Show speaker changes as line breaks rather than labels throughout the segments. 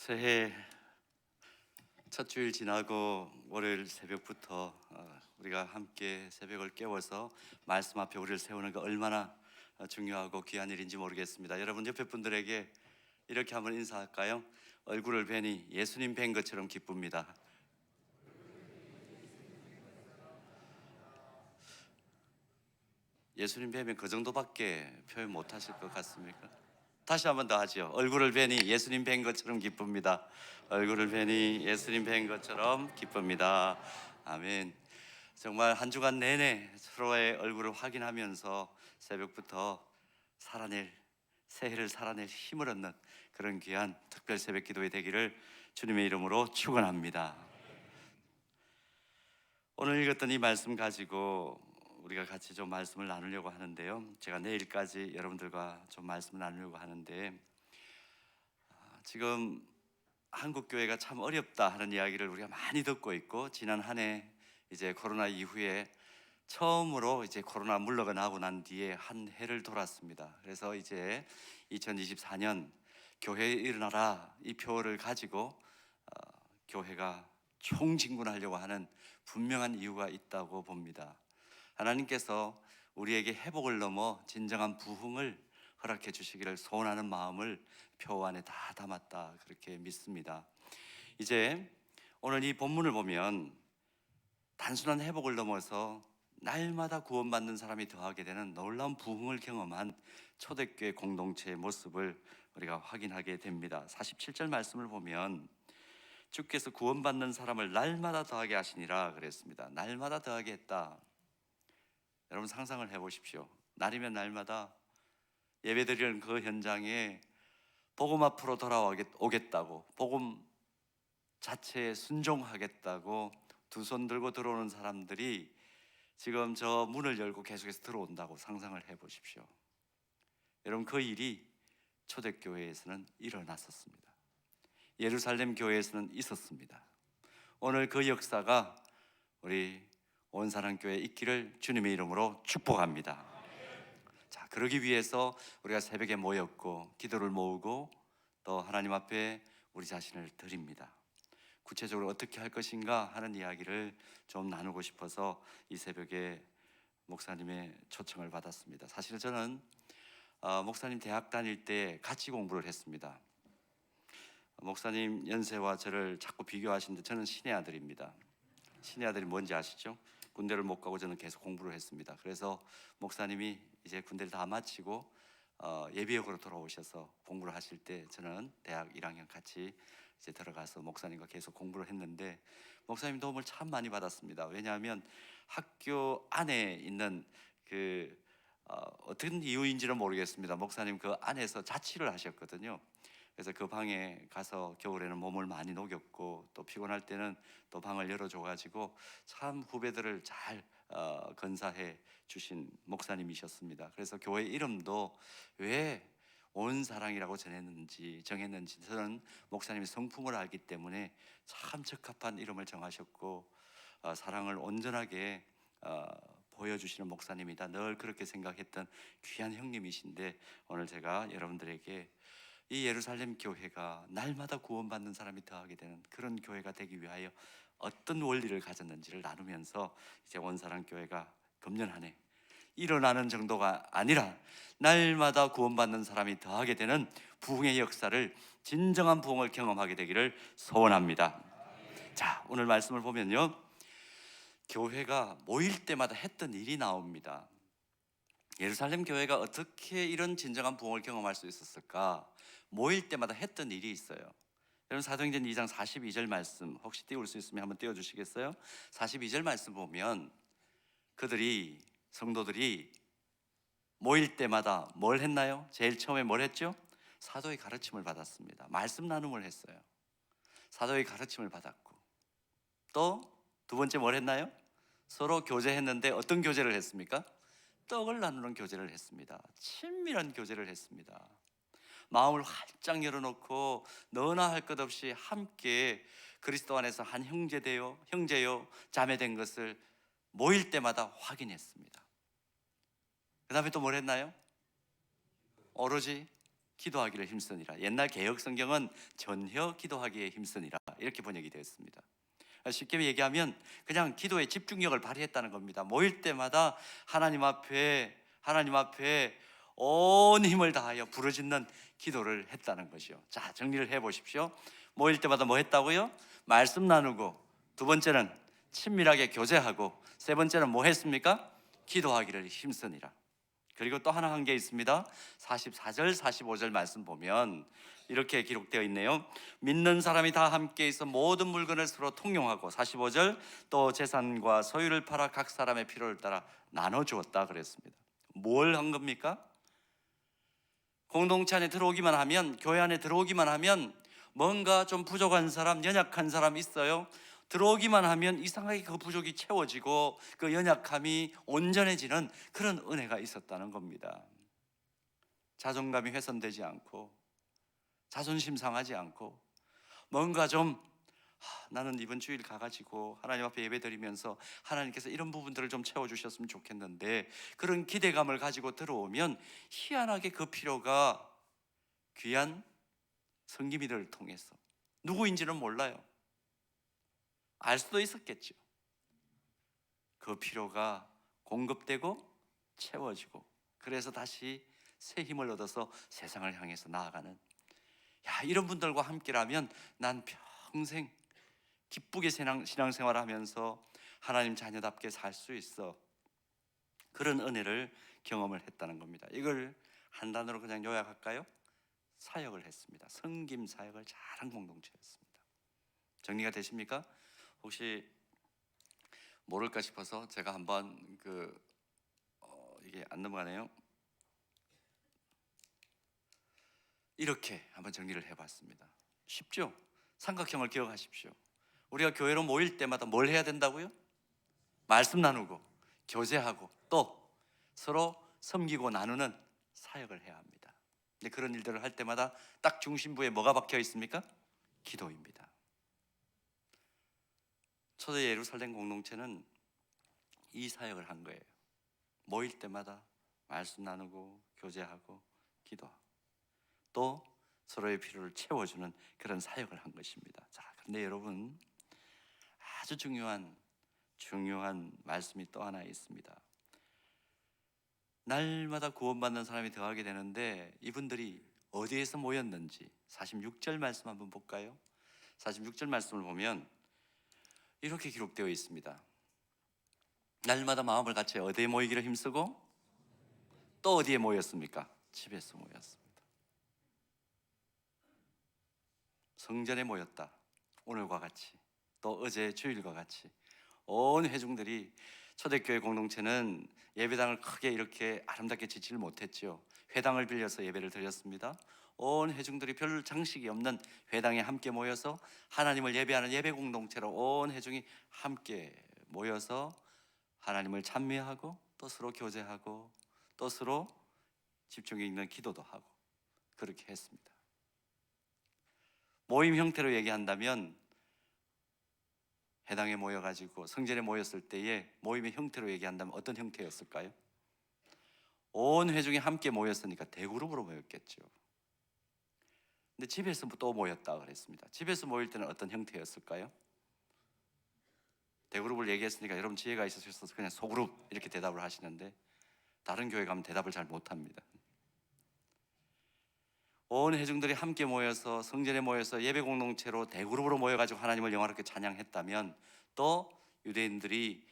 새해 첫 주일 지나고 월요일 새벽부터 우리가 함께 새벽을 깨워서 말씀 앞에 우리를 세우는 거 얼마나 중요하고 귀한 일인지 모르겠습니다. 여러분 옆에 분들에게 이렇게 한번 인사할까요? 얼굴을 뵈니 예수님 뵌 것처럼 기쁩니다. 예수님 뵈면 그 정도밖에 표현 못 하실 것 같습니까? 다시 한번 더 하죠. 얼굴을 뵈니 예수님 뵌 것처럼 기쁩니다. 얼굴을 뵈니 예수님 뵌 것처럼 기쁩니다. 아멘. 정말 한 주간 내내 서로의 얼굴을 확인하면서 새벽부터 살아낼, 새해를 살아낼 힘을 얻는 그런 귀한 특별 새벽 기도회 되기를 주님의 이름으로 축원합니다. 오늘 읽었던 이 말씀 가지고 우리가 같이 좀 말씀을 나누려고 하는데요. 제가 내일까지 여러분들과 좀 말씀을 나누려고 하는데, 지금 한국 교회가 참 어렵다 하는 이야기를 우리가 많이 듣고 있고, 지난 한 해 이제 코로나 이후에 처음으로 이제 코로나 물러가 나고 난 뒤에 한 해를 돌았습니다. 그래서 이제 2024년 교회에 일어나라 이 표어를 가지고 교회가 총진군하려고 하는 분명한 이유가 있다고 봅니다. 하나님께서 우리에게 회복을 넘어 진정한 부흥을 허락해 주시기를 소원하는 마음을 표 안에 다 담았다, 그렇게 믿습니다. 이제 오늘 이 본문을 보면 단순한 회복을 넘어서 날마다 구원받는 사람이 더하게 되는 놀라운 부흥을 경험한 초대교회 공동체의 모습을 우리가 확인하게 됩니다. 47절 말씀을 보면 주께서 구원받는 사람을 날마다 더하게 하시니라 그랬습니다. 날마다 더하게 했다. 여러분 상상을 해보십시오. 날이면 날마다 예배드리는 그 현장에 복음 앞으로 돌아오겠다고, 복음 자체에 순종하겠다고 두 손 들고 들어오는 사람들이 지금 저 문을 열고 계속해서 들어온다고 상상을 해보십시오. 여러분 그 일이 초대교회에서는 일어났었습니다. 예루살렘 교회에서는 있었습니다. 오늘 그 역사가 우리 온사랑교회에 있기를 주님의 이름으로 축복합니다. 자, 그러기 위해서 우리가 새벽에 모였고 기도를 모으고 또 하나님 앞에 우리 자신을 드립니다. 구체적으로 어떻게 할 것인가 하는 이야기를 좀 나누고 싶어서 이 새벽에 목사님의 초청을 받았습니다. 사실은 저는 목사님 대학 다닐 때 같이 공부를 했습니다. 목사님 연세와 저를 자꾸 비교하시는데 저는 신의 아들입니다. 신의 아들이 뭔지 아시죠? 군대를 못 가고 저는 계속 공부를 했습니다. 그래서 목사님이 이제 군대를 다 마치고 예비역으로 돌아오셔서 공부를 하실 때 저는 대학 1학년 같이 이제 들어가서 목사님과 계속 공부를 했는데, 목사님 도움을 참 많이 받았습니다. 왜냐하면 학교 안에 있는 어떤 이유인지는 모르겠습니다. 목사님 그 안에서 자취를 하셨거든요. 그래서 그 방에 가서 겨울에는 몸을 많이 녹였고 또 피곤할 때는 또 방을 열어줘가지고 참 후배들을 잘 건사해 주신 목사님이셨습니다. 그래서 교회 이름도 왜 온사랑이라고 정했는지 저는 목사님의 성품을 알기 때문에 참 적합한 이름을 정하셨고, 사랑을 온전하게 보여주시는 목사님이다, 늘 그렇게 생각했던 귀한 형님이신데, 오늘 제가 여러분들에게 이 예루살렘 교회가 날마다 구원받는 사람이 더하게 되는 그런 교회가 되기 위하여 어떤 원리를 가졌는지를 나누면서 이제 온사랑 교회가 금년 한 해 일어나는 정도가 아니라 날마다 구원받는 사람이 더하게 되는 부흥의 역사를, 진정한 부흥을 경험하게 되기를 소원합니다. 자, 오늘 말씀을 보면요, 교회가 모일 때마다 했던 일이 나옵니다. 예루살렘 교회가 어떻게 이런 진정한 부흥을 경험할 수 있었을까? 모일 때마다 했던 일이 있어요. 여러분 사도행전 2장 42절 말씀 혹시 띄울 수 있으면 한번 띄워주시겠어요? 42절 말씀 보면 성도들이 모일 때마다 뭘 했나요? 제일 처음에 뭘 했죠? 사도의 가르침을 받았습니다. 말씀 나눔을 했어요. 사도의 가르침을 받았고 또 두 번째 뭘 했나요? 서로 교제했는데 어떤 교제를 했습니까? 떡을 나누는 교제를 했습니다. 친밀한 교제를 했습니다. 마음을 활짝 열어놓고 너나 할 것 없이 함께 그리스도 안에서 한 형제요 자매된 것을 모일 때마다 확인했습니다. 그 다음에 또 뭘 했나요? 오로지 기도하기를 힘쓰니라. 옛날 개역 성경은 전혀 기도하기에 힘쓰니라 이렇게 번역이 되었습니다. 쉽게 얘기하면 그냥 기도에 집중력을 발휘했다는 겁니다. 모일 때마다 하나님 앞에 온 힘을 다하여 부르짖는 기도를 했다는 것이요. 자, 정리를 해 보십시오. 모일 때마다 뭐 했다고요? 말씀 나누고, 두 번째는 친밀하게 교제하고, 세 번째는 뭐 했습니까? 기도하기를 힘쓰니라. 그리고 또 하나 한 게 있습니다. 44절 45절 말씀 보면 이렇게 기록되어 있네요. 믿는 사람이 다 함께 있어 모든 물건을 서로 통용하고, 45절 또 재산과 소유를 팔아 각 사람의 필요를 따라 나눠주었다 그랬습니다. 뭘 한 겁니까? 공동체 안에 들어오기만 하면, 교회 안에 들어오기만 하면 뭔가 좀 부족한 사람, 연약한 사람 있어요. 들어오기만 하면 이상하게 그 부족이 채워지고 그 연약함이 온전해지는 그런 은혜가 있었다는 겁니다. 자존감이 훼손되지 않고, 자존심 상하지 않고, 뭔가 좀 나는 이번 주일 가가지고 하나님 앞에 예배 드리면서 하나님께서 이런 부분들을 좀 채워주셨으면 좋겠는데, 그런 기대감을 가지고 들어오면 희한하게 그 필요가 귀한 성기미들을 통해서, 누구인지는 몰라요, 알 수도 있었겠죠, 그 필요가 공급되고 채워지고, 그래서 다시 새 힘을 얻어서 세상을 향해서 나아가는, 이런 분들과 함께라면 난 평생 기쁘게 신앙생활을 하면서 하나님 자녀답게 살 수 있어, 그런 은혜를 경험을 했다는 겁니다. 이걸 한 단어로 그냥 요약할까요? 사역을 했습니다. 섬김 사역을 잘한 공동체였습니다. 정리가 되십니까? 혹시 모를까 싶어서 제가 한번 이게 안 넘어가네요. 이렇게 한번 정리를 해봤습니다. 쉽죠? 삼각형을 기억하십시오. 우리가 교회로 모일 때마다 뭘 해야 된다고요? 말씀 나누고, 교제하고, 또 서로 섬기고 나누는 사역을 해야 합니다. 근데 그런 일들을 할 때마다 딱 중심부에 뭐가 박혀 있습니까? 기도입니다. 초대 예루살렘 공동체는 이 사역을 한 거예요. 모일 때마다 말씀 나누고, 교제하고, 기도하고, 또 서로의 필요를 채워주는 그런 사역을 한 것입니다. 자, 그런데 여러분, 아주 중요한 말씀이 또 하나 있습니다. 날마다 구원받는 사람이 더하게 되는데, 이분들이 어디에서 모였는지 46절 말씀 한번 볼까요? 46절 말씀을 보면 이렇게 기록되어 있습니다. 날마다 마음을 같이 어디에 모이기를 힘쓰고, 또 어디에 모였습니까? 집에서 모였습니다. 성전에 모였다. 오늘과 같이, 또 어제 주일과 같이 온 회중들이, 초대교회 공동체는 예배당을 크게 이렇게 아름답게 짓지를 못했죠. 회당을 빌려서 예배를 드렸습니다. 온 회중들이 별 장식이 없는 회당에 함께 모여서 하나님을 예배하는 예배 공동체로 온 회중이 함께 모여서 하나님을 찬미하고, 또 서로 교제하고, 또 서로 집중이 있는 기도도 하고, 그렇게 했습니다. 모임 형태로 얘기한다면, 회당에 모여가지고 성전에 모였을 때의 모임의 형태로 얘기한다면 어떤 형태였을까요? 온 회중이 함께 모였으니까 대그룹으로 모였겠죠. 근데 집에서 또 모였다 그랬습니다. 집에서 모일 때는 어떤 형태였을까요? 대그룹을 얘기했으니까 여러분 지혜가 있으셔서 그냥 소그룹 이렇게 대답을 하시는데, 다른 교회 가면 대답을 잘 못합니다. 온 회중들이 함께 모여서 성전에 모여서 예배 공동체로 대그룹으로 모여가지고 하나님을 영화롭게 찬양했다면, 또 유대인들이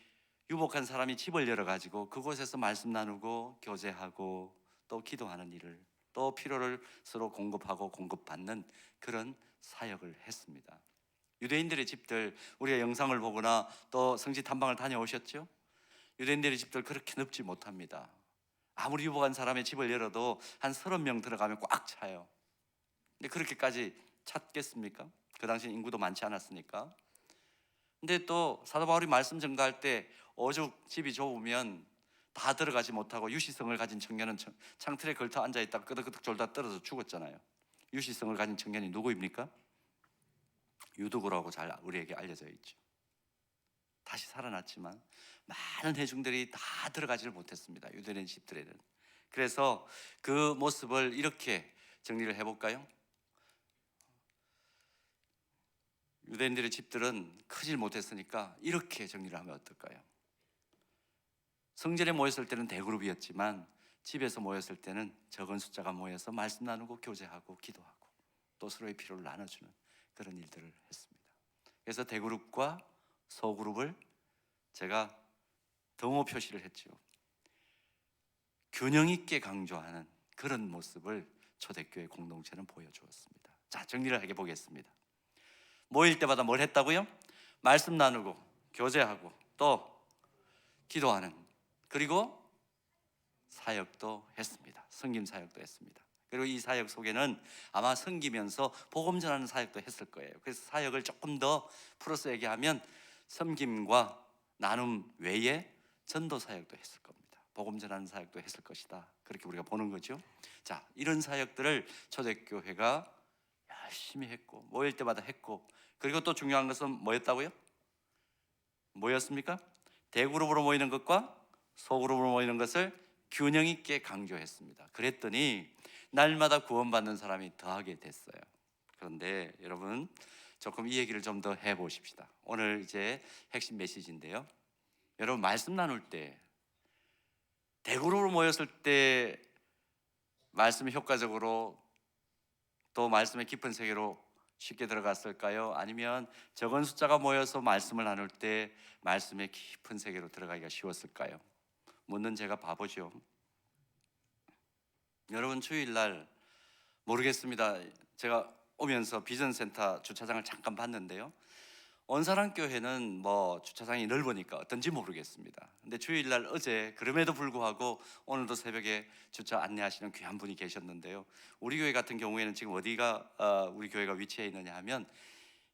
유복한 사람이 집을 열어가지고 그곳에서 말씀 나누고 교제하고 또 기도하는 일을, 또 필요를 서로 공급하고 공급받는 그런 사역을 했습니다. 유대인들의 집들, 우리가 영상을 보거나 또 성지 탐방을 다녀오셨죠? 유대인들의 집들 그렇게 넓지 못합니다. 아무리 유복한 사람의 집을 열어도 한 30명 들어가면 꽉 차요. 근데 그렇게까지 찼겠습니까? 그 당시 인구도 많지 않았으니까. 근데 또 사도 바울이 말씀 전가할 때 오죽 집이 좁으면 다 들어가지 못하고 유시성을 가진 청년은 창틀에 걸터 앉아있다가 끄덕끄덕 졸다 떨어져 죽었잖아요. 유시성을 가진 청년이 누구입니까? 유두고라고 잘 우리에게 알려져 있죠. 다시 살아났지만 많은 회중들이 다 들어가지를 못했습니다. 유대인 집들에는. 그래서 그 모습을 이렇게 정리를 해볼까요? 유대인들의 집들은 크질 못했으니까 이렇게 정리를 하면 어떨까요? 성전에 모였을 때는 대그룹이었지만 집에서 모였을 때는 적은 숫자가 모여서 말씀 나누고 교제하고 기도하고 또 서로의 필요를 나눠주는 그런 일들을 했습니다. 그래서 대그룹과 소그룹을 제가 등호 표시를 했죠. 균형 있게 강조하는 그런 모습을 초대교회 공동체는 보여주었습니다. 자, 정리를 해보겠습니다. 모일 때마다 뭘 했다고요? 말씀 나누고 교제하고 또 기도하는, 그리고 사역도 했습니다. 섬김 사역도 했습니다. 그리고 이 사역 속에는 아마 섬기면서 복음 전하는 사역도 했을 거예요. 그래서 사역을 조금 더 풀어서 얘기하면 섬김과 나눔 외에 전도 사역도 했을 겁니다. 복음 전하는 사역도 했을 것이다, 그렇게 우리가 보는 거죠. 자, 이런 사역들을 초대교회가 열심히 했고 모일 때마다 했고, 그리고 또 중요한 것은 뭐였다고요? 뭐였습니까? 대그룹으로 모이는 것과 소그룹으로 모이는 것을 균형 있게 강조했습니다. 그랬더니 날마다 구원받는 사람이 더하게 됐어요. 그런데 여러분, 조금 이 얘기를 좀 더 해보십시다. 오늘 이제 핵심 메시지인데요, 여러분, 말씀 나눌 때 대그룹으로 모였을 때 말씀이 효과적으로 또 말씀의 깊은 세계로 쉽게 들어갔을까요? 아니면 적은 숫자가 모여서 말씀을 나눌 때 말씀의 깊은 세계로 들어가기가 쉬웠을까요? 묻는 제가 바보죠. 여러분, 주일날 모르겠습니다. 제가 오면서 비전센터 주차장을 잠깐 봤는데요, 온사랑교회는 뭐 주차장이 넓으니까 어떤지 모르겠습니다. 근데 주일날 어제 그럼에도 불구하고 오늘도 새벽에 주차 안내하시는 귀한 분이 계셨는데요, 우리 교회 같은 경우에는 지금 어디가 우리 교회가 위치해 있느냐 하면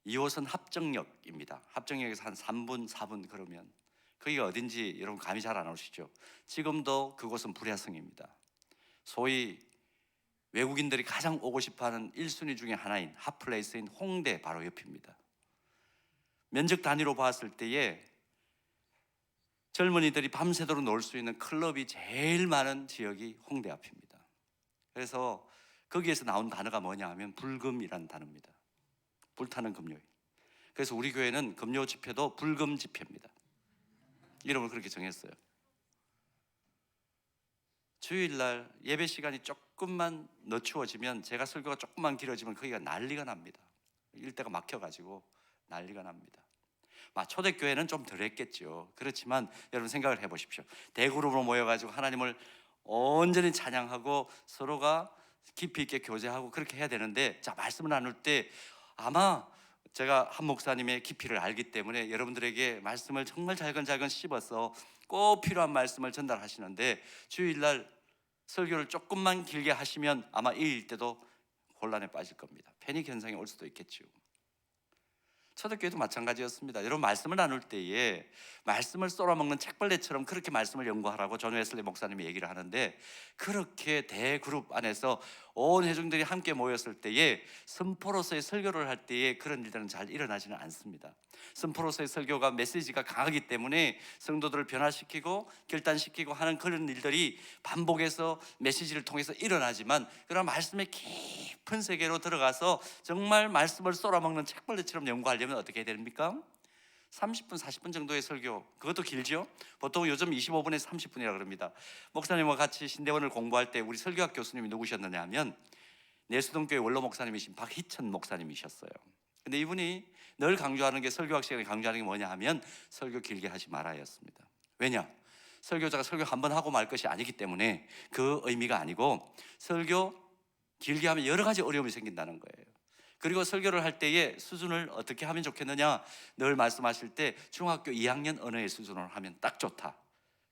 2호선 합정역입니다. 합정역에서 한 3분 4분 그러면 거기가 어딘지 여러분 감이 잘 안 오시죠? 지금도 그곳은 불야성입니다. 소위 외국인들이 가장 오고 싶어하는 1순위 중에 하나인 핫플레이스인 홍대 바로 옆입니다. 면적 단위로 봤을 때에 젊은이들이 밤새도록 놀 수 있는 클럽이 제일 많은 지역이 홍대 앞입니다. 그래서 거기에서 나온 단어가 뭐냐 하면 불금이라는 단어입니다. 불타는 금요일. 그래서 우리 교회는 금요 집회도 불금 집회입니다. 이름을 그렇게 정했어요. 주일날 예배 시간이 조금만 늦추어지면, 제가 설교가 조금만 길어지면 거기가 난리가 납니다. 일대가 막혀가지고 난리가 납니다. 초대교회는 좀 덜 했겠죠. 그렇지만 여러분 생각을 해보십시오. 대그룹으로 모여가지고 하나님을 온전히 찬양하고 서로가 깊이 있게 교제하고 그렇게 해야 되는데, 자, 말씀을 나눌 때 아마 제가 한 목사님의 깊이를 알기 때문에 여러분들에게 말씀을 정말 잘근잘근 씹어서 꼭 필요한 말씀을 전달하시는데, 주일날 설교를 조금만 길게 하시면 아마 이 때도 혼란에 빠질 겁니다. 패닉 현상이 올 수도 있겠죠. 초대교회도 마찬가지였습니다. 여러분, 말씀을 나눌 때에 말씀을 썰어먹는 책벌레처럼 그렇게 말씀을 연구하라고 존 웨슬리 목사님이 얘기를 하는데, 그렇게 대그룹 안에서 온 회중들이 함께 모였을 때에 선포로서의 설교를 할 때에 그런 일들은 잘 일어나지는 않습니다. 선포로서의 설교가 메시지가 강하기 때문에 성도들을 변화시키고 결단시키고 하는 그런 일들이 반복해서 메시지를 통해서 일어나지만, 그런 말씀의 깊은 세계로 들어가서 정말 말씀을 썰어먹는 책벌레처럼 연구하려면 어떻게 해야 됩니까? 30분, 40분 정도의 설교, 그것도 길죠? 보통 요즘 25분에서 30분이라고 그럽니다. 목사님과 같이 신대원을 공부할 때 우리 설교학 교수님이 누구셨느냐 하면 내수동교회 원로 목사님이신 박희천 목사님이셨어요. 근데 이분이 늘 강조하는 게, 설교학 시간에 강조하는 게 뭐냐 하면 설교 길게 하지 말아였습니다. 왜냐? 설교자가 설교 한 번 하고 말 것이 아니기 때문에 그 의미가 아니고, 설교 길게 하면 여러 가지 어려움이 생긴다는 거예요. 그리고 설교를 할 때의 수준을 어떻게 하면 좋겠느냐, 늘 말씀하실 때 중학교 2학년 언어의 수준으로 하면 딱 좋다,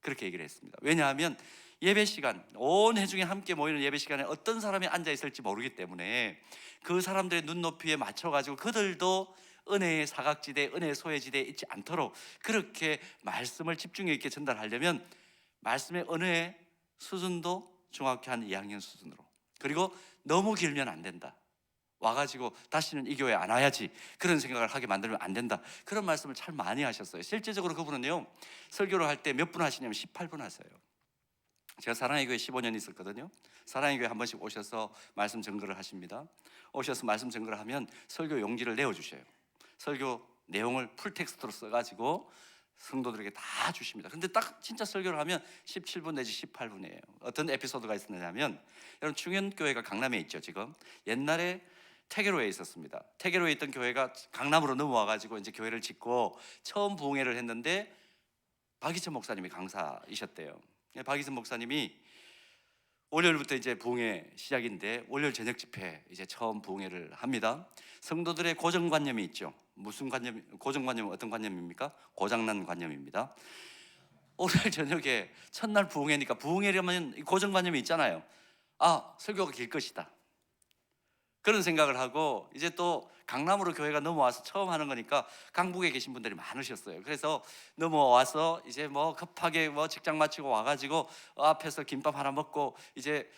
그렇게 얘기를 했습니다. 왜냐하면 예배 시간, 온 회중이 함께 모이는 예배 시간에 어떤 사람이 앉아 있을지 모르기 때문에 그 사람들의 눈높이에 맞춰가지고 그들도 은혜의 사각지대, 은혜의 소외지대에 있지 않도록 그렇게 말씀을 집중력 있게 전달하려면 말씀의 언어의 수준도 중학교 한 2학년 수준으로, 그리고 너무 길면 안 된다, 와가지고 다시는 이 교회 안 와야지 그런 생각을 하게 만들면 안 된다, 그런 말씀을 참 많이 하셨어요. 실제적으로 그분은요, 설교를 할 때 몇 분 하시냐면 18분 하세요. 제가 사랑의 교회 15년 있었거든요. 사랑의 교회 한 번씩 오셔서 말씀 증거를 하십니다. 오셔서 말씀 증거를 하면 설교 용지를 내어주셔요. 설교 내용을 풀텍스트로 써가지고 성도들에게 다 주십니다. 근데 딱 진짜 설교를 하면 17분 내지 18분이에요. 어떤 에피소드가 있었냐면, 여러분 충현교회가 강남에 있죠. 지금 옛날에 태계로에 있었습니다. 태계로에 있던 교회가 강남으로 넘어와가지고 이제 교회를 짓고 처음 부흥회를 했는데 박이천 목사님이 강사이셨대요. 박이천 목사님이 월요일부터 이제 부흥회 시작인데 월요일 저녁 집회 이제 처음 부흥회를 합니다. 성도들의 고정관념이 있죠. 무슨 관념? 고정관념은 어떤 관념입니까? 고장난 관념입니다. 오늘 저녁에 첫날 부흥회니까 부흥회라면 고정관념이 있잖아요. 아, 설교가 길 것이다. 그런 생각을 하고 이제 또 강남으로 교회가 넘어와서 처음 하는 거니까 강북에 계신 분들이 많으셨어요. 그래서 넘어와서 이제 뭐 급하게 뭐 직장 마치고 와가지고 앞에서 김밥 하나 먹고 이제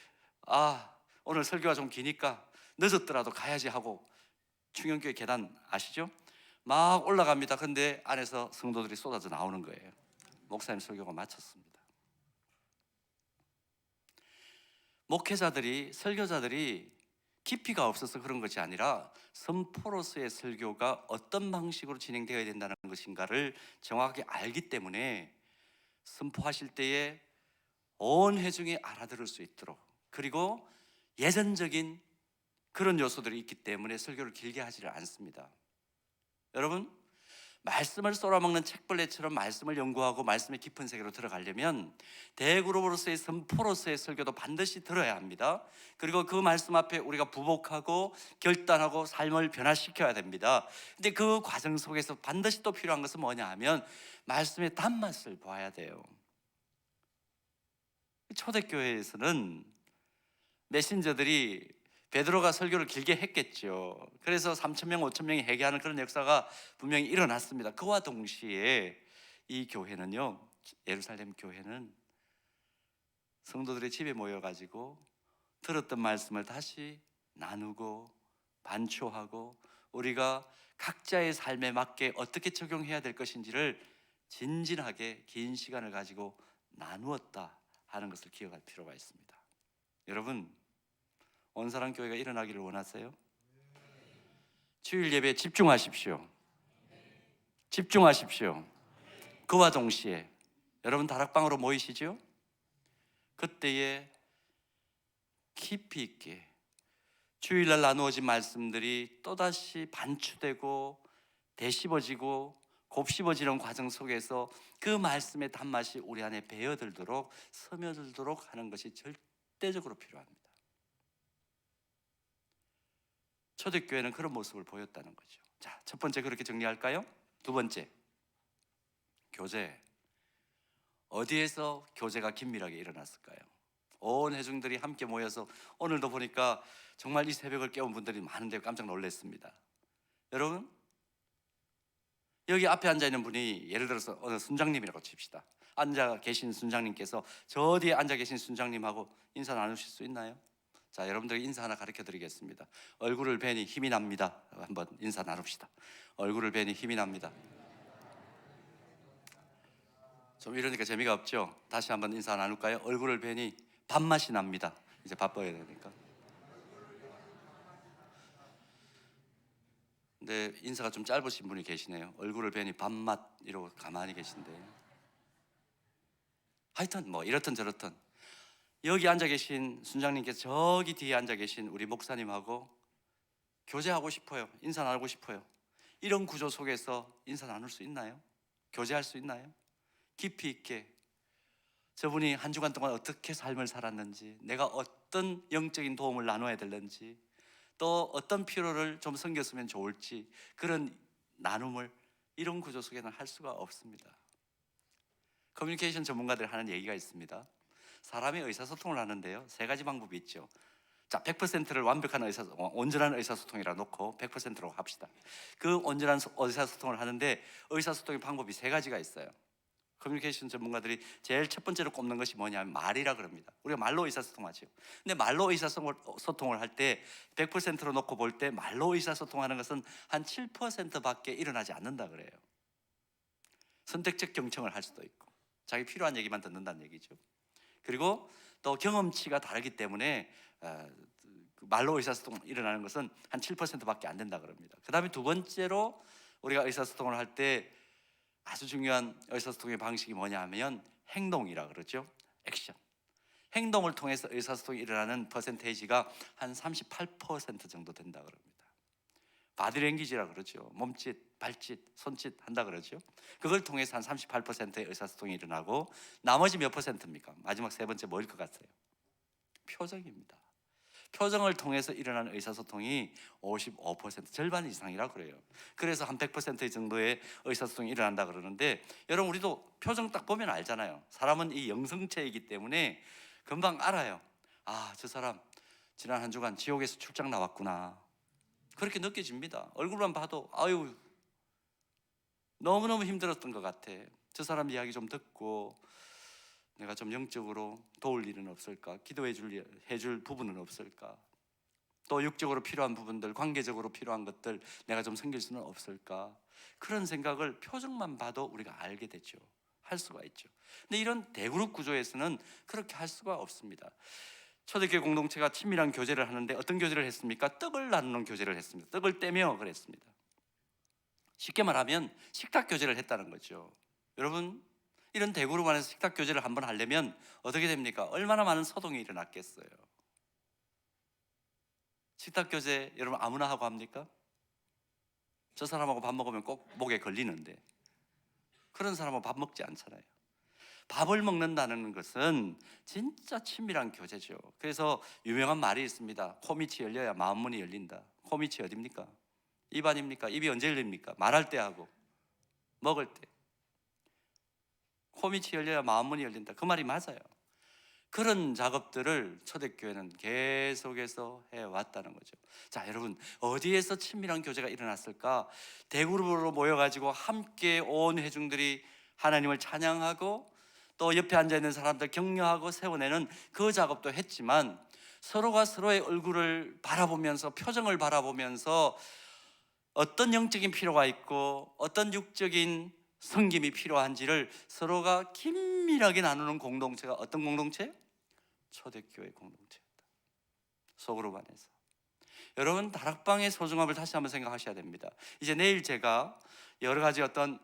오늘 설교가 좀 기니까 늦었더라도 가야지 하고 충영교회 계단 아시죠? 막 올라갑니다. 근데 안에서 성도들이 쏟아져 나오는 거예요. 목사님 설교가 마쳤습니다. 목회자들이, 설교자들이 깊이가 없어서 그런 것이 아니라 선포로서의 설교가 어떤 방식으로 진행되어야 된다는 것인가를 정확하게 알기 때문에 선포하실 때에 온 회중이 알아들을 수 있도록, 그리고 예전적인 그런 요소들이 있기 때문에 설교를 길게 하지를 않습니다. 여러분, 말씀을 쏟아먹는 책벌레처럼 말씀을 연구하고 말씀의 깊은 세계로 들어가려면 대그룹으로서의 선포로서의 설교도 반드시 들어야 합니다. 그리고 그 말씀 앞에 우리가 부복하고 결단하고 삶을 변화시켜야 됩니다. 근데 그 과정 속에서 반드시 또 필요한 것은 뭐냐 하면 말씀의 단맛을 보아야 돼요. 초대교회에서는 메신저들이 베드로가 설교를 길게 했겠죠. 그래서 3,000명, 5,000명이 회개하는 그런 역사가 분명히 일어났습니다. 그와 동시에 이 교회는요, 예루살렘 교회는 성도들의 집에 모여가지고 들었던 말씀을 다시 나누고 반초하고 우리가 각자의 삶에 맞게 어떻게 적용해야 될 것인지를 진진하게 긴 시간을 가지고 나누었다 하는 것을 기억할 필요가 있습니다. 여러분, 온사랑 교회가 일어나기를 원하세요? 주일 예배에 집중하십시오. 집중하십시오. 그와 동시에 여러분 다락방으로 모이시죠? 그때에 깊이 있게 주일날 나누어진 말씀들이 또다시 반추되고 되씹어지고 곱씹어지는 과정 속에서 그 말씀의 단맛이 우리 안에 배어들도록 스며들도록 하는 것이 절대적으로 필요합니다. 초대교회는 그런 모습을 보였다는 거죠. 자, 첫 번째 그렇게 정리할까요? 두 번째, 교제. 어디에서 교제가 긴밀하게 일어났을까요? 온 회중들이 함께 모여서 오늘도 보니까 정말 이 새벽을 깨운 분들이 많은데 깜짝 놀랐습니다. 여러분, 여기 앞에 앉아 있는 분이 예를 들어서 어느 순장님이라고 칩시다. 앉아 계신 순장님께서 저 뒤에 앉아 계신 순장님하고 인사 나누실 수 있나요? 자, 여러분들 인사 하나 가르쳐 드리겠습니다. 얼굴을 뵈니 힘이 납니다. 한번 인사 나눕시다. 얼굴을 뵈니 힘이 납니다. 좀 이러니까 재미가 없죠? 다시 한번 인사 나눌까요? 얼굴을 뵈니 밥맛이 납니다. 이제 바빠야 되니까. 근데 인사가 좀 짧으신 분이 계시네요. 얼굴을 뵈니 밥맛 이러고 가만히 계신데, 하여튼 뭐 이렇든 저렇든 여기 앉아 계신 순장님께서 저기 뒤에 앉아 계신 우리 목사님하고 교제하고 싶어요. 인사 나누고 싶어요. 이런 구조 속에서 인사 나눌 수 있나요? 교제할 수 있나요? 깊이 있게 저분이 한 주간 동안 어떻게 삶을 살았는지, 내가 어떤 영적인 도움을 나눠야 되는지, 또 어떤 필요를 좀 섬겼으면 좋을지, 그런 나눔을 이런 구조 속에는 할 수가 없습니다. 커뮤니케이션 전문가들 하는 얘기가 있습니다. 사람이 의사소통을 하는데요, 세 가지 방법이 있죠. 자, 100%를 완벽한 온전한 의사소통이라 놓고 100%로 합시다. 그 온전한 의사소통을 하는데 의사소통의 방법이 세 가지가 있어요. 커뮤니케이션 전문가들이 제일 첫 번째로 꼽는 것이 뭐냐면 말이라 그럽니다. 우리가 말로 의사소통하죠. 근데 말로 의사소통을 할 때 100%로 놓고 볼 때 말로 의사소통하는 것은 한 7%밖에 일어나지 않는다 그래요. 선택적 경청을 할 수도 있고 자기 필요한 얘기만 듣는다는 얘기죠. 그리고 또 경험치가 다르기 때문에 그 말로 의사소통 일어나는 것은 한 7%밖에 안 된다 그럽니다. 그 다음에 두 번째로 우리가 의사소통을 할 때 아주 중요한 의사소통의 방식이 뭐냐 하면 행동이라 그러죠. 액션. 행동을 통해서 의사소통이 일어나는 퍼센테이지가 한 38% 정도 된다 그럽니다. 바디랭귀지라 그러죠. 몸짓, 발짓, 손짓 한다 그러죠. 그걸 통해서 한 38%의 의사소통이 일어나고 나머지 몇 퍼센트입니까? 마지막 세 번째 뭐일 것 같아요? 표정입니다. 표정을 통해서 일어나는 의사소통이 55% 절반 이상이라고 그래요. 그래서 한 100% 정도의 의사소통이 일어난다 그러는데, 여러분 우리도 표정 딱 보면 알잖아요. 사람은 이 영성체이기 때문에 금방 알아요. 아, 저 사람 지난 한 주간 지옥에서 출장 나왔구나, 그렇게 느껴집니다. 얼굴만 봐도 아유 너무너무 힘들었던 것 같아, 저 사람 이야기 좀 듣고 내가 좀 영적으로 도울 일은 없을까, 기도해 줄 부분은 없을까, 또 육적으로 필요한 부분들, 관계적으로 필요한 것들 내가 좀 섬길 수는 없을까, 그런 생각을 표정만 봐도 우리가 알게 되죠. 할 수가 있죠. 근데 이런 대그룹 구조에서는 그렇게 할 수가 없습니다. 초대교회 공동체가 친밀한 교제를 하는데 어떤 교제를 했습니까? 떡을 나누는 교제를 했습니다. 떡을 떼며 그랬습니다. 쉽게 말하면 식탁 교제를 했다는 거죠. 여러분, 이런 대그룹 안에서 식탁 교제를 한번 하려면 어떻게 됩니까? 얼마나 많은 소동이 일어났겠어요. 식탁 교제 여러분 아무나 하고 합니까? 저 사람하고 밥 먹으면 꼭 목에 걸리는데 그런 사람하고 밥 먹지 않잖아요. 밥을 먹는다는 것은 진짜 친밀한 교제죠. 그래서 유명한 말이 있습니다. 코밑이 열려야 마음문이 열린다. 코밑이 어딥니까? 입 아닙니까? 입이 언제 열립니까? 말할 때 하고 먹을 때. 코밑이 열려야 마음문이 열린다. 그 말이 맞아요. 그런 작업들을 초대교회는 계속해서 해왔다는 거죠. 자, 여러분, 어디에서 친밀한 교제가 일어났을까? 대그룹으로 모여가지고 함께 온 회중들이 하나님을 찬양하고 또 옆에 앉아있는 사람들 격려하고 세워내는 그 작업도 했지만, 서로가 서로의 얼굴을 바라보면서, 표정을 바라보면서 어떤 영적인 필요가 있고 어떤 육적인 섬김이 필요한지를 서로가 긴밀하게 나누는 공동체가 어떤 공동체? 초대교회 공동체였다. 소그룹 안에서. 여러분, 다락방의 소중함을 다시 한번 생각하셔야 됩니다. 이제 내일 제가 여러 가지 어떤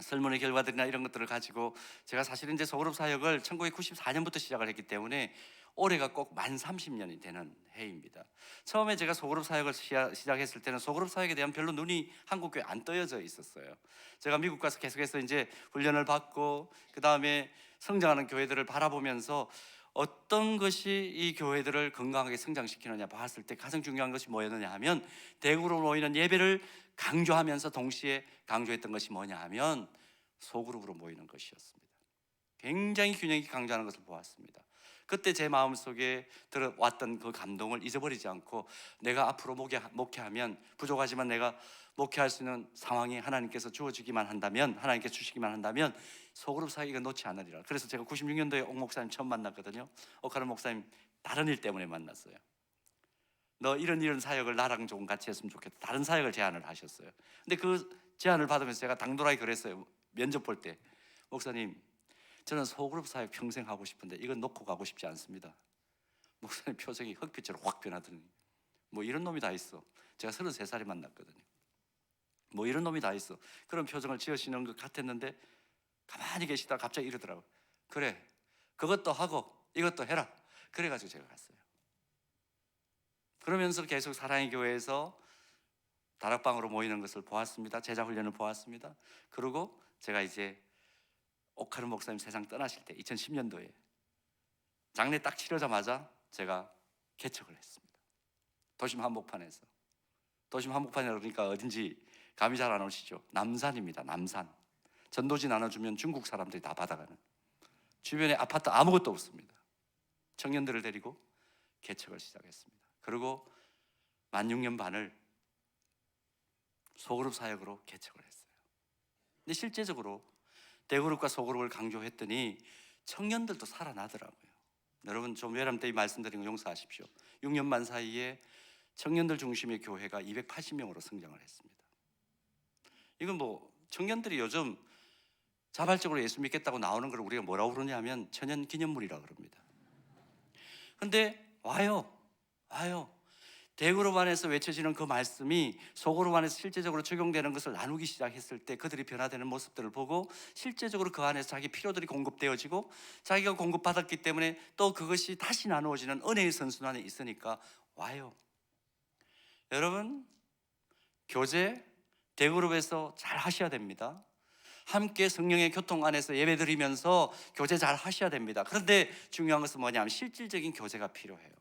설문의 결과들이나 이런 것들을 가지고, 제가 사실은 이제 소그룹 사역을 1994년부터 시작을 했기 때문에 올해가 꼭 만 30년이 되는 해입니다. 처음에 제가 소그룹 사역을 시작했을 때는 소그룹 사역에 대한 별로 눈이 한국교회 안 떠여져 있었어요. 제가 미국 가서 계속해서 이제 훈련을 받고 그 다음에 성장하는 교회들을 바라보면서 어떤 것이 이 교회들을 건강하게 성장시키느냐 봤을 때 가장 중요한 것이 뭐였느냐 하면, 대그룹으로 모이는 예배를 강조하면서 동시에 강조했던 것이 뭐냐 하면 소그룹으로 모이는 것이었습니다. 굉장히 균형 있게 강조하는 것을 보았습니다. 그때 제 마음속에 들어왔던 그 감동을 잊어버리지 않고, 내가 앞으로 목회하면 부족하지만 내가 목회할 수 있는 상황이 하나님께서 주어지기만 한다면, 하나님께 주시기만 한다면 소그룹 사역을 놓지 않으리라. 그래서 제가 96년도에 옥 목사님 처음 만났거든요. 옥하는 목사님 다른 일 때문에 만났어요. 너 이런 사역을 나랑 좀 같이 했으면 좋겠다, 다른 사역을 제안을 하셨어요. 근데 그 제안을 받으면서 제가 당돌하게 그랬어요. 면접 볼 때, 목사님 저는 소그룹 사역 평생 하고 싶은데 이건 놓고 가고 싶지 않습니다. 목사님 표정이 흑빛으로 확 변하더니, 뭐 이런 놈이 다 있어. 제가 33살에 만났거든요. 뭐 이런 놈이 다 있어. 그런 표정을 지으시는 것 같았는데 가만히 계시다가 갑자기 이러더라고요. 그래, 그것도 하고 이것도 해라. 그래가지고 제가 갔어요. 그러면서 계속 사랑의 교회에서 다락방으로 모이는 것을 보았습니다. 제자 훈련을 보았습니다. 그리고 제가 이제 옥하른 목사님 세상 떠나실 때 2010년도에 장례 딱 치르자마자 제가 개척을 했습니다. 도심 한복판에서. 도심 한복판이라 그러니까 어딘지 감이 잘 안 오시죠? 남산입니다. 남산. 전도지 나눠주면 중국 사람들이 다 받아가는, 주변에 아파트 아무것도 없습니다. 청년들을 데리고 개척을 시작했습니다. 그리고 만 6년 반을 소그룹 사역으로 개척을 했어요. 근데 실제적으로 대그룹과 소그룹을 강조했더니 청년들도 살아나더라고요. 여러분, 좀 외람 때 말씀드린 거 용서하십시오. 6년 반 사이에 청년들 중심의 교회가 280명으로 성장을 했습니다. 이건 뭐 청년들이 요즘 자발적으로 예수 믿겠다고 나오는 걸 우리가 뭐라고 그러냐 하면 천연 기념물이라고 그럽니다. 근데 와요. 대그룹 안에서 외쳐지는 그 말씀이 소그룹 안에서 실제적으로 적용되는 것을 나누기 시작했을 때 그들이 변화되는 모습들을 보고 실제적으로 그 안에서 자기 필요들이 공급되어지고 자기가 공급받았기 때문에 또 그것이 다시 나누어지는 은혜의 선순환에 있으니까 와요. 여러분, 교제 대그룹에서 잘 하셔야 됩니다. 함께 성령의 교통 안에서 예배드리면서 교제 잘 하셔야 됩니다. 그런데 중요한 것은 뭐냐면 실질적인 교제가 필요해요.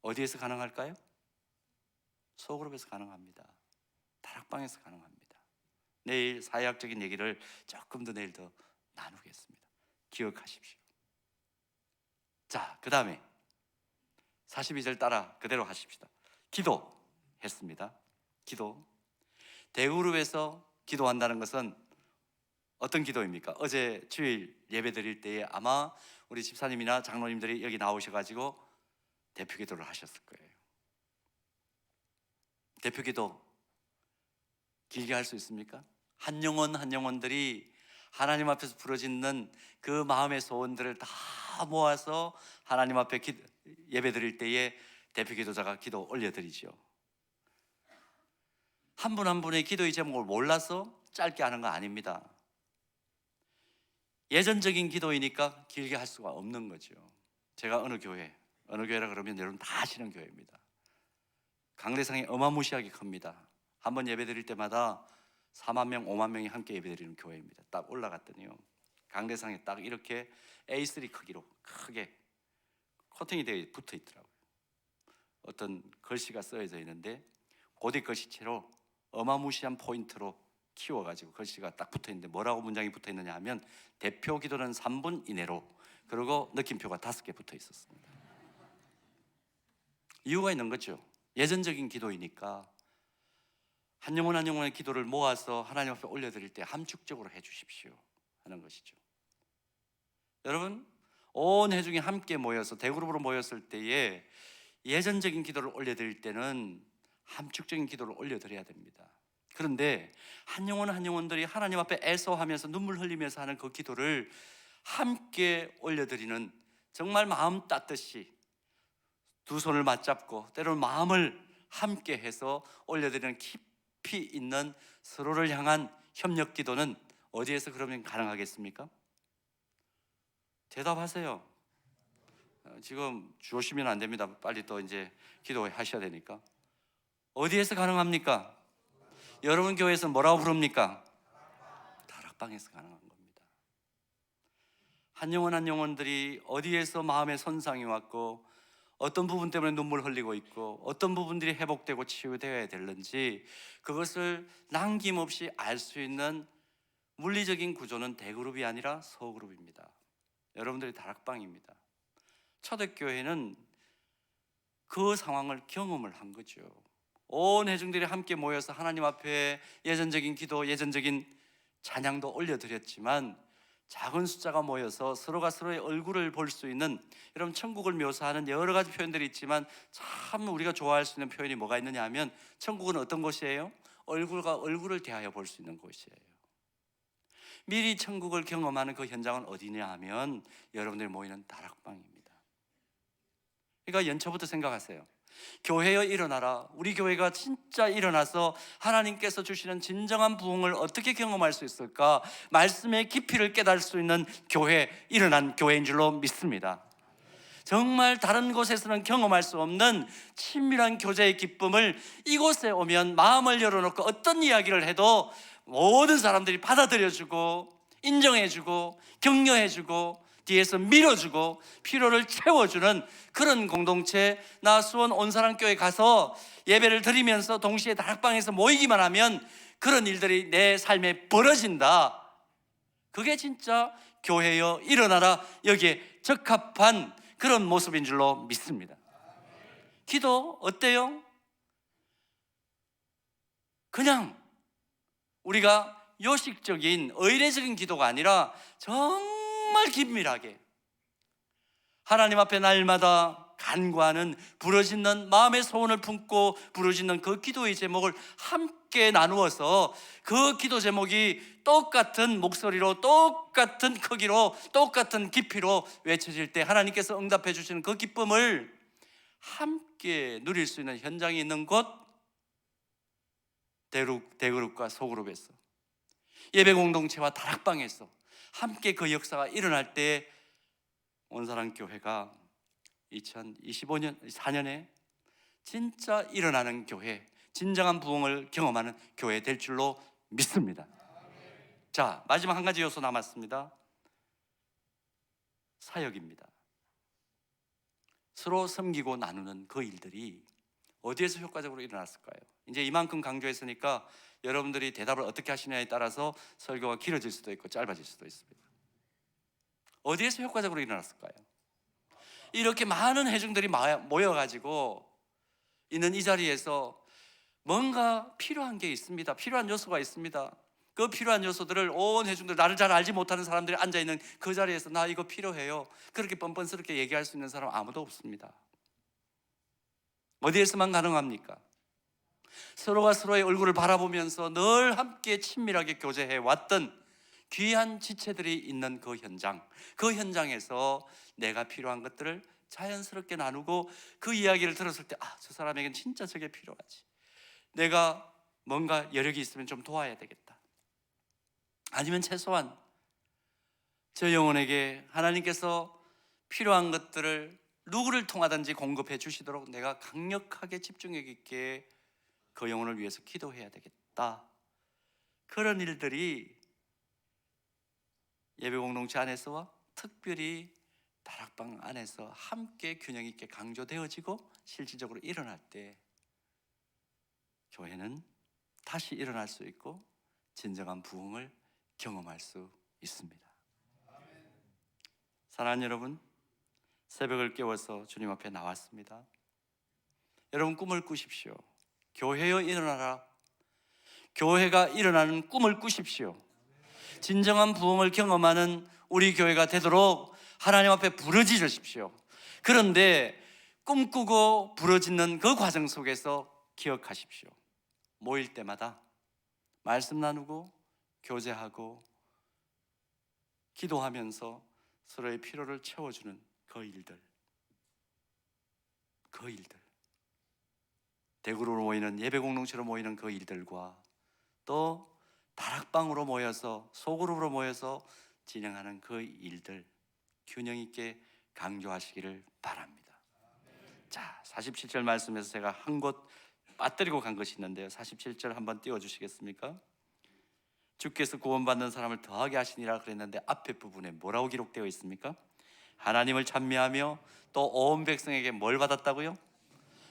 어디에서 가능할까요? 소그룹에서 가능합니다. 다락방에서 가능합니다. 내일 사회학적인 얘기를 조금 더 내일 더 나누겠습니다. 기억하십시오. 자, 그 다음에 42절 따라 그대로 하십시다. 기도했습니다. 기도. 대그룹에서 기도한다는 것은 어떤 기도입니까? 어제 주일 예배 드릴 때에 아마 우리 집사님이나 장로님들이 여기 나오셔가지고 대표 기도를 하셨을 거예요. 대표 기도 길게 할 수 있습니까? 한 영혼들이 하나님 앞에서 부르짖는 그 마음의 소원들을 다 모아서 하나님 앞에 예배 드릴 때에 대표 기도자가 기도 올려드리죠. 한 분 한 분의 기도의 제목을 몰라서 짧게 하는 거 아닙니다. 예전적인 기도이니까 길게 할 수가 없는 거죠. 제가 어느 교회라 그러면 여러분 다 아시는 교회입니다. 강대상이 어마무시하게 큽니다. 한번 예배 드릴 때마다 4만 명, 5만 명이 함께 예배 드리는 교회입니다. 딱 올라갔더니요, 강대상에 딱 이렇게 A3 크기로 크게 코팅이 되어 붙어 있더라고요. 어떤 글씨가 써져 있는데 고대 글씨체로 어마무시한 포인트로 키워가지고 글씨가 딱 붙어 있는데 뭐라고 문장이 붙어 있느냐 하면 대표 기도는 3분 이내로, 그리고 느낌표가 5개 붙어 있었습니다. 이유가 있는 거죠. 예전적인 기도이니까 한 영혼 한 영혼의 기도를 모아서 하나님 앞에 올려드릴 때 함축적으로 해주십시오 하는 것이죠. 여러분, 온 회중이 함께 모여서 대그룹으로 모였을 때에 예전적인 기도를 올려드릴 때는 함축적인 기도를 올려드려야 됩니다. 그런데 한 영혼 한 영혼들이 하나님 앞에 애써하면서 눈물 흘리면서 하는 그 기도를 함께 올려드리는, 정말 마음 따뜻이 두 손을 맞잡고 때로는 마음을 함께 해서 올려드리는 깊이 있는 서로를 향한 협력 기도는 어디에서 그러면 가능하겠습니까? 대답하세요. 지금 주시면 안 됩니다. 빨리 또 이제 기도하셔야 되니까. 어디에서 가능합니까? 여러분 교회에서 뭐라고 부릅니까? 다락방에서 가능한 겁니다. 한 영혼 한 영혼들이 어디에서 마음에 손상이 왔고 어떤 부분 때문에 눈물 흘리고 있고 어떤 부분들이 회복되고 치유되어야 되는지 그것을 남김없이 알 수 있는 물리적인 구조는 대그룹이 아니라 소그룹입니다. 여러분들이 다락방입니다. 초대교회는 그 상황을 경험을 한 거죠. 온 회중들이 함께 모여서 하나님 앞에 예전적인 기도, 예전적인 찬양도 올려드렸지만 작은 숫자가 모여서 서로가 서로의 얼굴을 볼 수 있는, 여러분 천국을 묘사하는 여러 가지 표현들이 있지만 참 우리가 좋아할 수 있는 표현이 뭐가 있느냐 하면 천국은 어떤 곳이에요? 얼굴과 얼굴을 대하여 볼 수 있는 곳이에요. 미리 천국을 경험하는 그 현장은 어디냐 하면 여러분들이 모이는 다락방입니다. 그러니까 연초부터 생각하세요. 교회여 일어나라. 우리 교회가 진짜 일어나서 하나님께서 주시는 진정한 부흥을 어떻게 경험할 수 있을까? 말씀의 깊이를 깨달을 수 있는 교회, 일어난 교회인 줄로 믿습니다. 정말 다른 곳에서는 경험할 수 없는 친밀한 교제의 기쁨을 이곳에 오면 마음을 열어놓고 어떤 이야기를 해도 모든 사람들이 받아들여주고 인정해주고 격려해주고 뒤에서 밀어주고 필요를 채워주는 그런 공동체, 나 수원 온사랑교회 가서 예배를 드리면서 동시에 다락방에서 모이기만 하면 그런 일들이 내 삶에 벌어진다. 그게 진짜 교회여 일어나라, 여기에 적합한 그런 모습인 줄로 믿습니다. 기도 어때요? 그냥 우리가 요식적인 의례적인 기도가 아니라 정말 긴밀하게 하나님 앞에 날마다 간구하는, 부르짖는 마음의 소원을 품고 부르짖는 그 기도의 제목을 함께 나누어서 그 기도 제목이 똑같은 목소리로, 똑같은 크기로, 똑같은 깊이로 외쳐질 때 하나님께서 응답해 주시는 그 기쁨을 함께 누릴 수 있는 현장이 있는 곳, 대그룹과 소그룹에서, 예배 공동체와 다락방에서 함께 그 역사가 일어날 때 온사랑교회가 2025년 4년에 진짜 일어나는 교회, 진정한 부흥을 경험하는 교회 될 줄로 믿습니다. 자, 마지막 한 가지 요소 남았습니다. 사역입니다. 서로 섬기고 나누는 그 일들이 어디에서 효과적으로 일어났을까요? 이제 이만큼 강조했으니까 여러분들이 대답을 어떻게 하시냐에 따라서 설교가 길어질 수도 있고 짧아질 수도 있습니다. 어디에서 효과적으로 일어났을까요? 이렇게 많은 회중들이 모여가지고 있는 이 자리에서 뭔가 필요한 게 있습니다. 필요한 요소가 있습니다. 그 필요한 요소들을 온 회중들, 나를 잘 알지 못하는 사람들이 앉아있는 그 자리에서 나 이거 필요해요, 그렇게 뻔뻔스럽게 얘기할 수 있는 사람 아무도 없습니다. 어디에서만 가능합니까? 서로가 서로의 얼굴을 바라보면서 늘 함께 친밀하게 교제해 왔던 귀한 지체들이 있는 그 현장, 그 현장에서 내가 필요한 것들을 자연스럽게 나누고 그 이야기를 들었을 때 저 사람에겐 진짜 저게 필요하지, 내가 뭔가 여력이 있으면 좀 도와야 되겠다, 아니면 최소한 저 영혼에게 하나님께서 필요한 것들을 누구를 통하든지 공급해 주시도록 내가 강력하게 집중력 있게 그 영혼을 위해서 기도해야 되겠다. 그런 일들이 예배 공동체 안에서와 특별히 다락방 안에서 함께 균형 있게 강조되어지고 실질적으로 일어날 때 교회는 다시 일어날 수 있고 진정한 부흥을 경험할 수 있습니다. 사랑하는 여러분, 새벽을 깨워서 주님 앞에 나왔습니다. 여러분, 꿈을 꾸십시오. 교회여 일어나라. 교회가 일어나는 꿈을 꾸십시오. 진정한 부흥을 경험하는 우리 교회가 되도록 하나님 앞에 부르짖으십시오. 그런데 꿈꾸고 부르짖는 그 과정 속에서 기억하십시오. 모일 때마다 말씀 나누고 교제하고 기도하면서 서로의 필요를 채워주는 그 일들, 대구로 모이는, 예배 공동체로 모이는 그 일들과 또 다락방으로 모여서, 소그룹으로 모여서 진행하는 그 일들 균형 있게 강조하시기를 바랍니다. 자, 47절 말씀에서 제가 한 곳 빠뜨리고 간 것이 있는데요, 47절 한번 띄워주시겠습니까? 주께서 구원받는 사람을 더하게 하시니라 그랬는데 앞에 부분에 뭐라고 기록되어 있습니까? 하나님을 찬미하며 또 온 백성에게 뭘 받았다고요?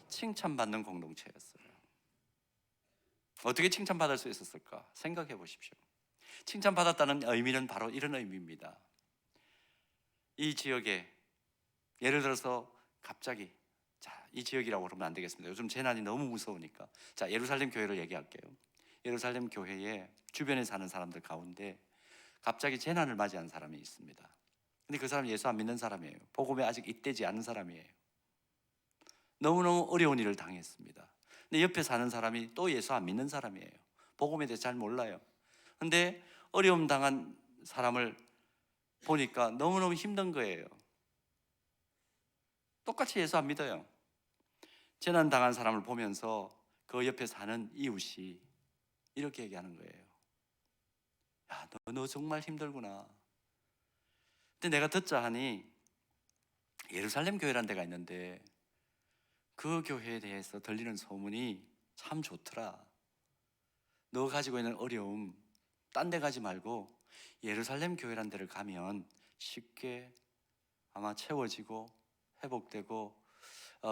칭찬받는 공동체였어요. 어떻게 칭찬받을 수 있었을까? 생각해 보십시오. 칭찬받았다는 의미는 바로 이런 의미입니다. 이 지역에 예를 들어서 갑자기, 이 지역이라고 그러면 안 되겠습니다. 요즘 재난이 너무 무서우니까. 예루살렘 교회를 얘기할게요. 예루살렘 교회에 주변에 사는 사람들 가운데 갑자기 재난을 맞이한 사람이 있습니다. 근데 그 사람이 예수 안 믿는 사람이에요. 복음에 아직 입되지 않은 사람이에요. 너무너무 어려운 일을 당했습니다. 근데 옆에 사는 사람이 또 예수 안 믿는 사람이에요. 복음에 대해서 잘 몰라요. 근데 어려움 당한 사람을 보니까 너무너무 힘든 거예요. 똑같이 예수 안 믿어요. 재난 당한 사람을 보면서 그 옆에 사는 이웃이 이렇게 얘기하는 거예요. 야, 너 정말 힘들구나. 근데 내가 듣자 하니 예루살렘 교회라는 데가 있는데 그 교회에 대해서 들리는 소문이 참 좋더라. 너 가지고 있는 어려움 딴 데 가지 말고 예루살렘 교회라는 데를 가면 쉽게 아마 채워지고 회복되고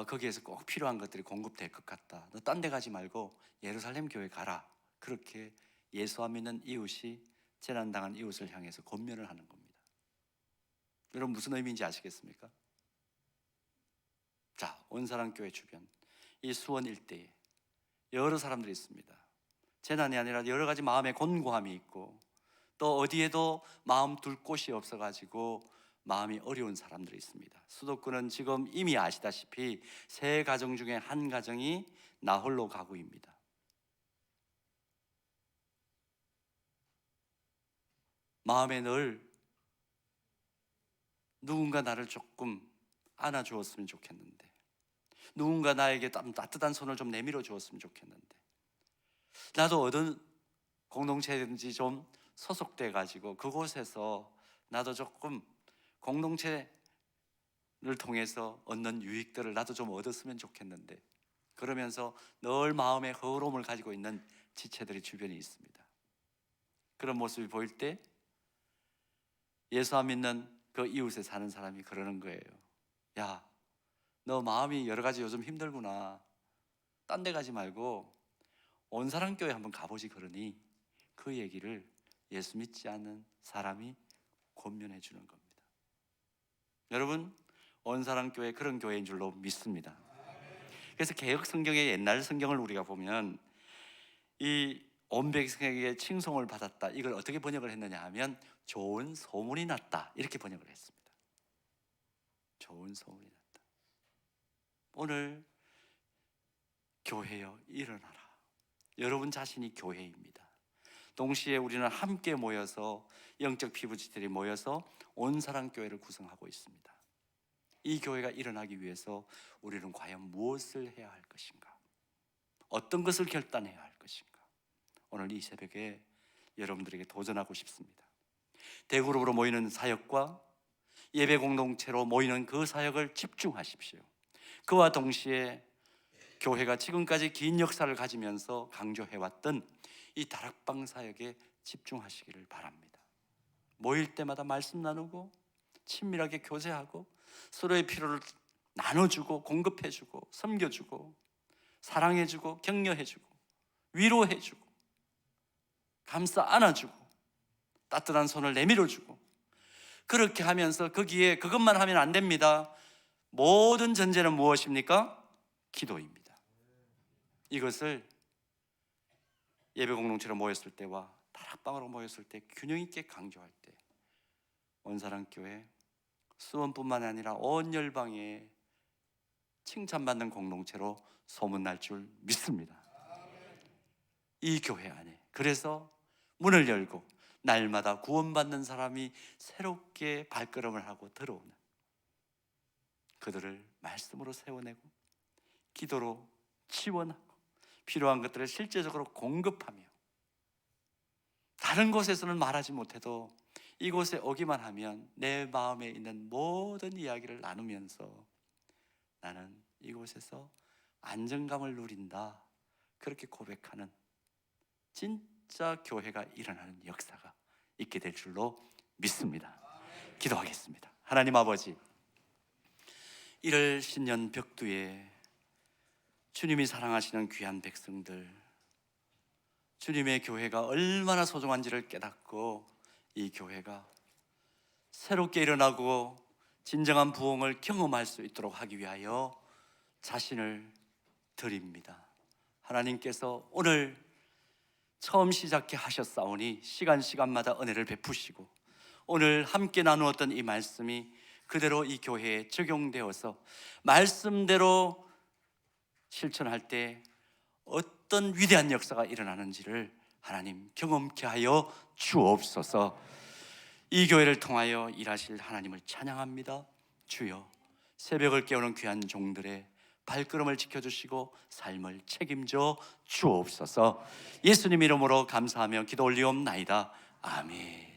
거기에서 꼭 필요한 것들이 공급될 것 같다. 너 딴 데 가지 말고 예루살렘 교회 가라. 그렇게 예수 안 믿는 이웃이 재난당한 이웃을 향해서 권면을 하는 겁니다. 여러분, 무슨 의미인지 아시겠습니까? 자, 온사랑교회 주변 이 수원 일대에 여러 사람들이 있습니다. 재난이 아니라 여러 가지 마음의 곤고함이 있고 또 어디에도 마음 둘 곳이 없어가지고 마음이 어려운 사람들이 있습니다. 수도권은 지금 이미 아시다시피 세 가정 중에 한 가정이 나홀로 가구입니다. 마음에 늘 누군가 나를 조금 안아주었으면 좋겠는데, 누군가 나에게 따뜻한 손을 좀 내밀어 주었으면 좋겠는데, 나도 어떤 공동체든지 좀 소속돼 가지고 그곳에서 나도 조금 공동체를 통해서 얻는 유익들을 나도 좀 얻었으면 좋겠는데, 그러면서 늘 마음에 허울함을 가지고 있는 지체들이 주변에 있습니다. 그런 모습이 보일 때 예수 안 믿는 그 이웃에 사는 사람이 그러는 거예요. 야, 너 마음이 여러 가지 요즘 힘들구나. 딴 데 가지 말고 온사랑교회 한번 가보지. 그러니 그 얘기를 예수 믿지 않는 사람이 권면해 주는 겁니다. 여러분, 온사랑교회 그런 교회인 줄로 믿습니다. 그래서 개혁 성경의 옛날 성경을 우리가 보면 이 온 백성에게 칭송을 받았다, 이걸 어떻게 번역을 했느냐 하면 좋은 소문이 났다, 이렇게 번역을 했습니다. 좋은 소문이 났다. 오늘 교회여 일어나라. 여러분 자신이 교회입니다. 동시에 우리는 함께 모여서 영적 피부지들이 모여서 온사랑교회를 구성하고 있습니다. 이 교회가 일어나기 위해서 우리는 과연 무엇을 해야 할 것인가? 어떤 것을 결단해야 할 것인가? 오늘 이 새벽에 여러분들에게 도전하고 싶습니다. 대그룹으로 모이는 사역과 예배 공동체로 모이는 그 사역을 집중하십시오. 그와 동시에 교회가 지금까지 긴 역사를 가지면서 강조해왔던 이 다락방 사역에 집중하시기를 바랍니다. 모일 때마다 말씀 나누고 친밀하게 교제하고 서로의 필요를 나눠주고 공급해주고 섬겨주고 사랑해주고 격려해주고 위로해주고 감싸 안아주고 따뜻한 손을 내밀어주고, 그렇게 하면서 거기에 그것만 하면 안 됩니다. 모든 전제는 무엇입니까? 기도입니다. 이것을 예배 공동체로 모였을 때와 다락방으로 모였을 때 균형 있게 강조할 때 온사랑교회 수원뿐만 아니라 온 열방에 칭찬받는 공동체로 소문날 줄 믿습니다. 이 교회 안에 그래서 문을 열고 날마다 구원받는 사람이 새롭게 발걸음을 하고 들어오는, 그들을 말씀으로 세워내고 기도로 지원하고 필요한 것들을 실제적으로 공급하며, 다른 곳에서는 말하지 못해도 이곳에 오기만 하면 내 마음에 있는 모든 이야기를 나누면서 나는 이곳에서 안정감을 누린다, 그렇게 고백하는 진짜 교회가 일어나는 역사가 있게 될 줄로 믿습니다. 기도하겠습니다. 하나님 아버지, 1월 신년 벽두에 주님이 사랑하시는 귀한 백성들, 주님의 교회가 얼마나 소중한지를 깨닫고 이 교회가 새롭게 일어나고 진정한 부흥을 경험할 수 있도록 하기 위하여 자신을 드립니다. 하나님께서 오늘 처음 시작해 하셨사오니 시간마다 은혜를 베푸시고 오늘 함께 나누었던 이 말씀이 그대로 이 교회에 적용되어서 말씀대로 실천할 때 어떤 위대한 역사가 일어나는지를 하나님 경험케 하여 주옵소서. 이 교회를 통하여 일하실 하나님을 찬양합니다. 주여, 새벽을 깨우는 귀한 종들의 발걸음을 지켜주시고 삶을 책임져 주옵소서. 예수님 이름으로 감사하며 기도 올리옵나이다. 아멘.